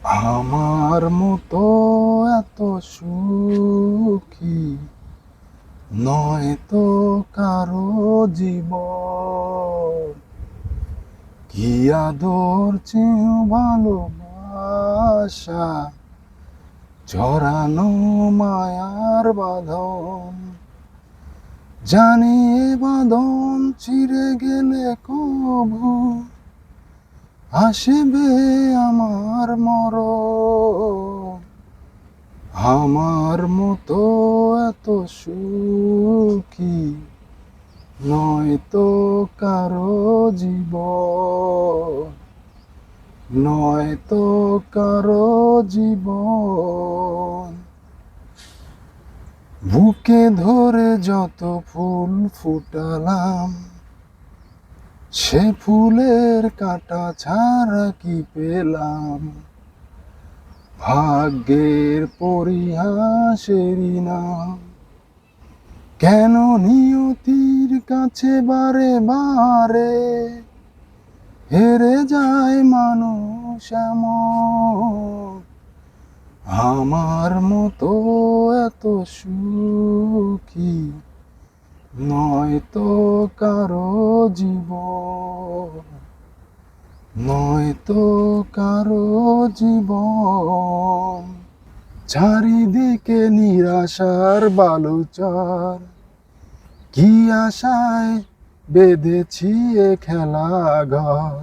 আমার মতো এত সুখী নয় তো কারো জীবন। কি আদর চেয়েও ভালোবাসা, জড়ানো মায়ার বাঁধন। জানি এ বাঁধন ছিঁড়ে গেলে কবু আসবে আমার মরণ। আমার মতো এত সুখী নয় তো কারো জীবন, নয় তো কারো জীবন। বুকে ধরে যত ফুল ফুটালাম, সে ফুলের কাঁটা ছাড়া কি পেলাম? ভাগ্যের পরিহাসেরই নাম। কেন নিয়তির কাছে বারে বারে হেরে যায় মানুষ এমন? আমার মতো এত সুখী নয় তো কারো জীবন, নয় তো কারো জীবন। চারিদিকে নিরাশার বালুচর, কি আশায় বেঁধেছি এ খেলা ঘর।